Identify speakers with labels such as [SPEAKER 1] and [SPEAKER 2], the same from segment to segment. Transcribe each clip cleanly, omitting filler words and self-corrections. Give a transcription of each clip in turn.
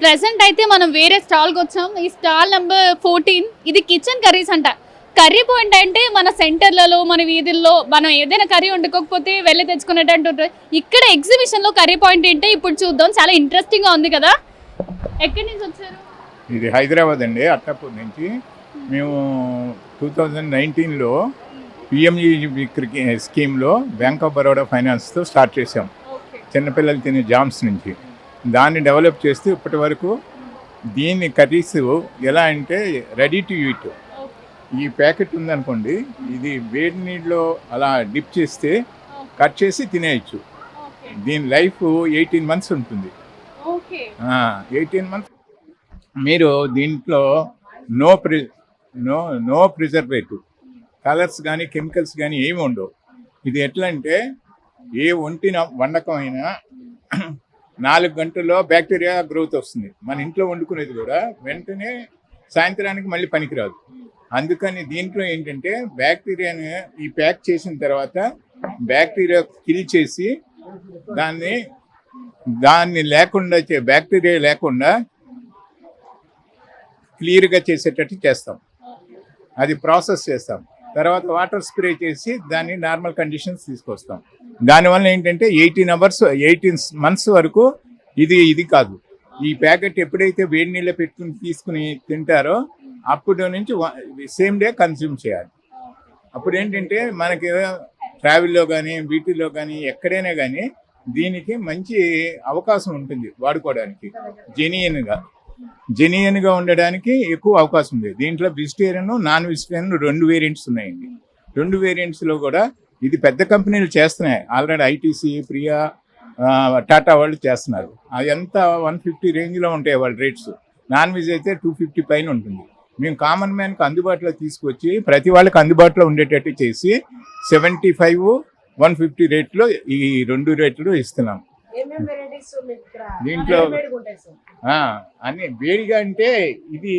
[SPEAKER 1] Present అయితే మనం వేరే స్టాల్కి వచ్చాం. ఈ స్టాల్ నెంబర్ 14. ఇది కిచెన్ కర్రీస్ అంట. కర్రీ పాయింట్ అంటే మన సెంటర్లలో మన వీధుల్లో మనం ఏదైనా కర్రీ వండుకోకపోతే వెళ్ళి తెచ్చుకునేటట్టు ఉంటుంది. ఇక్కడ ఎగ్జిబిషన్లో కర్రీ పాయింట్ ఏంటి ఇప్పుడు చూద్దాం. చాలా ఇంట్రెస్టింగ్గా ఉంది కదా. ఎక్కడి నుంచి వచ్చారు?
[SPEAKER 2] ఇది హైదరాబాద్ అండి, అట్టపూర్ నుంచి. మేము 2019లో పిఎంఈ స్కీమ్లో బ్యాంక్ ఆఫ్ బరోడా ఫైనాన్స్తో స్టార్ట్ చేసాం. చిన్నపిల్లలు తినే జామ్స్ నుంచి దాన్ని డెవలప్ చేస్తూ ఇప్పటి వరకు దీన్ని కర్రీస్ ఎలా అంటే రెడీ టు ఈట్. ఈ ప్యాకెట్ ఉందనుకోండి, ఇది వేడి నీళ్ళలో అలా డిప్ చేస్తే కట్ చేసి తినేయచ్చు. దీని లైఫ్ 18 months ఉంటుంది. 18 months. మీరు దీంట్లో నో ప్రిజర్వేటివ్, కలర్స్ కానీ కెమికల్స్ కానీ ఏమి ఉండవు. ఇది ఎట్లా అంటే ఏ వంటిన వండకం అయినా 4 గంటల్లో బ్యాక్టీరియా గ్రోత్ వస్తుంది. మన ఇంట్లో వండుకునేది కూడా వెంటనే సాయంత్రానికి మళ్ళీ పనికిరాదు. అందుకని దీంట్లో ఏంటంటే బ్యాక్టీరియాని ఈ ప్యాక్ చేసిన తర్వాత బ్యాక్టీరియా కిల్ చేసి దాన్ని లేకుండా బ్యాక్టీరియా లేకుండా క్లియర్గా చేసేటట్టు చేస్తాం. అది ప్రాసెస్ చేస్తాం. తర్వాత వాటర్ స్ప్రే చేసి దాన్ని నార్మల్ కండిషన్స్ తీసుకొస్తాం. దానివల్ల ఏంటంటే 18 months వరకు ఇది కాదు. ఈ ప్యాకెట్ ఎప్పుడైతే వేడి నీళ్ళ పెట్టుకుని తీసుకుని తింటారో అప్పుడు నుంచి సేమ్ డే కన్స్యూమ్ చేయాలి. అప్పుడు ఏంటంటే మనకి ట్రావెల్లో కానీ వీటిల్లో కానీ ఎక్కడైనా కానీ దీనికి మంచి అవకాశం ఉంటుంది వాడుకోవడానికి. జెన్యూన్గా ఉండడానికి ఎక్కువ అవకాశం ఉంది. దీంట్లో వెజిటేరియన్, నాన్ వెజిటేరియన్ 2 వేరియంట్స్ ఉన్నాయండి. 2 వేరియంట్స్లో కూడా ఇది పెద్ద కంపెనీలు చేస్తున్నాయి. ఆల్రెడీ ఐటీసీ, ప్రియా, టాటా వాళ్ళు చేస్తున్నారు. అది ఎంత 150 రేంజ్లో ఉంటాయి వాళ్ళ రేట్స్. నాన్ వెజ్ అయితే 250 పైన ఉంటుంది. మేము కామన్ మ్యాన్కి అందుబాటులో తీసుకొచ్చి ప్రతి వాళ్ళకి అందుబాటులో ఉండేటట్టు చేసి 75, 150 రేట్లో ఈ 2 రేట్లు ఇస్తున్నాం. దీంట్లో అన్ని వేడిగా అంటే ఇది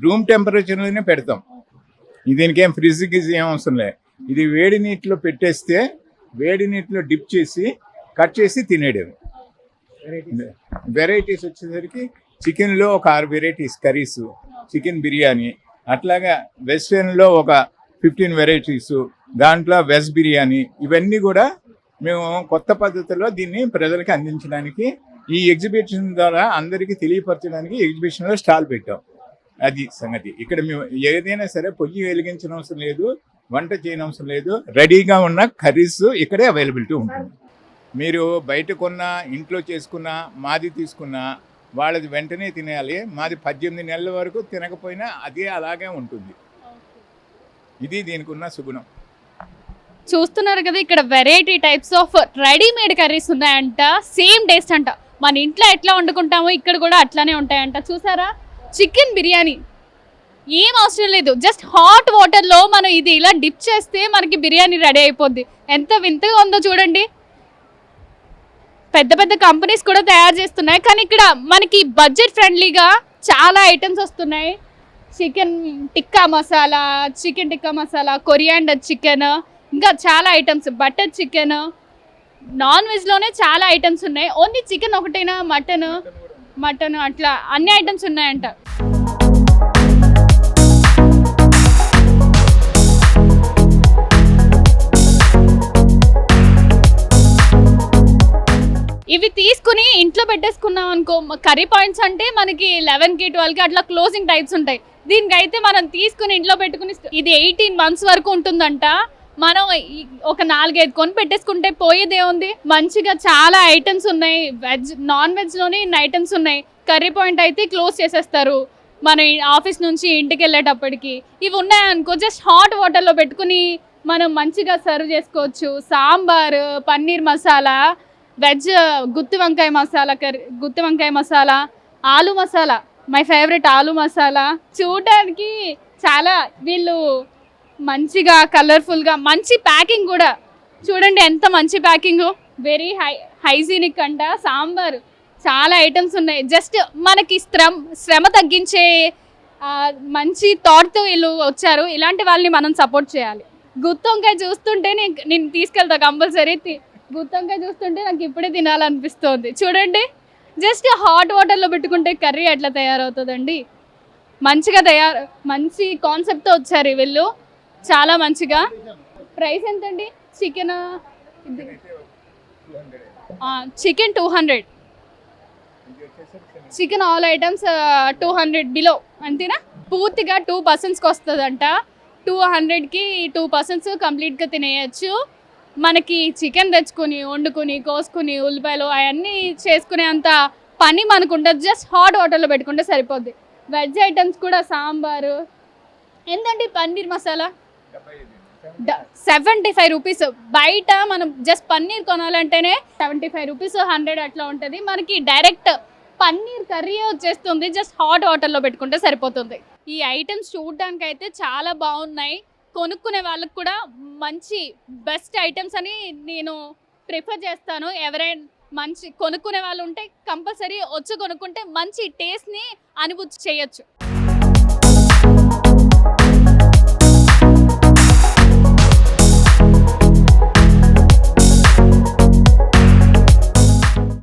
[SPEAKER 2] రూమ్ టెంపరేచర్లోనే పెడతాం. దీనికి ఏం ఫ్రిడ్జ్ గిజ్ ఏం అవసరం లేదు. ఇది వేడి నీటిలో పెట్టేస్తే వేడి నీటిలో డిప్ చేసి కట్ చేసి తినేయడం. వెరైటీస్ వచ్చేసరికి చికెన్లో ఒక 6 వెరైటీస్ కర్రీస్, చికెన్ బిర్యానీ, అట్లాగా వెస్ట్రన్లో ఒక 15 వెరైటీస్, దాంట్లో వెజ్ బిర్యానీ, ఇవన్నీ కూడా మేము కొత్త పద్ధతిలో దీన్ని ప్రజలకి అందించడానికి ఈ ఎగ్జిబిషన్ ద్వారా అందరికీ తెలియపరచడానికి ఎగ్జిబిషన్లో స్టాల్ పెట్టాం. అది సంగతి. ఇక్కడ మేము ఏదైనా సరే పొయ్యి వెలిగించిన అవసరం లేదు, వంట చేయని అవసరం లేదు. రెడీగా ఉన్న కర్రీస్ ఇక్కడే అవైలబిలిటీ ఉంటుంది. మీరు బయట కొన్నా, ఇంట్లో చేసుకున్నా, మాది తీసుకున్నా వాళ్ళది వెంటనే తినేయాలి. మాది 18 నెలల వరకు తినకపోయినా అదే అలాగే ఉంటుంది. ఇది దీనికి ఉన్న సుగుణం.
[SPEAKER 1] చూస్తున్నారు కదా, ఇక్కడ variety types of readymade curries ఉన్నాయంట. సేమ్ టేస్ట్ అంట. మన ఇంట్లో ఎట్లా వండుకుంటామో ఇక్కడ కూడా అట్లానే ఉంటాయంట. చూసారా, చికెన్ బిర్యానీ ఏం అవసరం లేదు. జస్ట్ హాట్ వాటర్లో మనం ఇది ఇలా డిప్ చేస్తే మనకి బిర్యానీ రెడీ అయిపోద్ది. ఎంత వింతగా ఉందో చూడండి. పెద్ద పెద్ద కంపెనీస్ కూడా తయారు చేస్తున్నాయి, కానీ ఇక్కడ మనకి బడ్జెట్ ఫ్రెండ్లీగా చాలా ఐటమ్స్ వస్తున్నాయి. Chicken tikka masala, coriander chicken, ఇంకా చాలా ఐటమ్స్, బటర్ చికెన్, నాన్ వెజ్లోనే చాలా ఐటమ్స్ ఉన్నాయి. ఓన్లీ చికెన్ ఒకటేనా? మటన్ అట్లా అన్ని ఐటమ్స్ ఉన్నాయంట. ఇవి తీసుకుని ఇంట్లో పెట్టేసుకున్నాం అనుకో, కర్రీ పాయింట్స్ అంటే మనకి 11కి 12కి అట్లా క్లోజింగ్ టైప్స్ ఉంటాయి. దీనికైతే మనం తీసుకుని ఇంట్లో పెట్టుకుని ఇది 18 months వరకు ఉంటుందంట. మనం ఒక 4-5 కొని పెట్టేసుకుంటే పోయేదే ఉంది. మంచిగా చాలా ఐటమ్స్ ఉన్నాయి. వెజ్, నాన్ వెజ్లోనే ఇన్ని ఐటమ్స్ ఉన్నాయి. కర్రీ పాయింట్ అయితే క్లోజ్ చేసేస్తారు మన ఆఫీస్ నుంచి ఇంటికి వెళ్ళేటప్పటికి. ఇవి ఉన్నాయనుకో, జస్ట్ హాట్ వాటర్లో పెట్టుకుని మనం మంచిగా సర్వ్ చేసుకోవచ్చు. సాంబార్, పన్నీర్ మసాలా, వెజ్ గుత్తి వంకాయ మసాలా, ఆలు మసాలా, మై ఫేవరెట్ ఆలు మసాలా. చూడడానికి చాలా వీళ్ళు మంచిగా కలర్ఫుల్గా, మంచి ప్యాకింగ్ కూడా చూడండి, ఎంత మంచి ప్యాకింగ్. వెరీ హైజీనిక్ అంట. సాంబార్, చాలా ఐటమ్స్ ఉన్నాయి. జస్ట్ మనకి శ్రమ తగ్గించే మంచి థాట్తో వీళ్ళు వచ్చారు. ఇలాంటి వాళ్ళని మనం సపోర్ట్ చేయాలి. గుత్తి వంకాయ చూస్తుంటే నేను తీసుకెళ్తా కంపల్సరీ. గుత్తి వంకాయ చూస్తుంటే నాకు ఇప్పుడే తినాలనిపిస్తుంది. చూడండి జస్ట్ హాట్ వాటర్లో పెట్టుకుంటే కర్రీ ఎట్లా తయారవుతుందండి. మంచి కాన్సెప్ట్తో వచ్చారు వీళ్ళు, చాలా మంచిగా. ప్రైస్ ఎంతండి chicken? Chicken 200, chicken all items 200 below అంతేనా? పూర్తిగా 2 పర్సన్స్కి వస్తుందంట. 200కి 2 పర్సన్స్ కంప్లీట్గా తినేయచ్చు. మనకి చికెన్ తెచ్చుకొని వండుకొని కోసుకుని ఉల్లిపాయలు అవన్నీ చేసుకునే అంత పని మనకు ఉండదు. జస్ట్ హాట్ వాటర్లో పెట్టుకుంటే సరిపోద్ది. వెజ్ ఐటమ్స్ కూడా సాంబారు. ఏంటండి పన్నీర్ మసాలా 75 రూపీస్. బయట మనం జస్ట్ పన్నీర్ కొనాలంటేనే 75 రూపీస్, 100 అట్లా ఉంటుంది. మనకి డైరెక్ట్ పన్నీర్ కర్రీ వచ్చేస్తుంది. జస్ట్ హాట్ వాటర్లో పెట్టుకుంటే సరిపోతుంది. ఈ ఐటమ్స్ చూడడానికి అయితే చాలా బాగున్నాయి. కొనుక్కునే వాళ్ళకి కూడా మంచి బెస్ట్ ఐటమ్స్ అని నేను ప్రిఫర్ చేస్తాను. ఎవరైనా మంచి కొనుక్కునే వాళ్ళు ఉంటే కంపల్సరీ వచ్చి కొనుక్కుంటే మంచి టేస్ట్ని అనుభూతి చేయొచ్చు.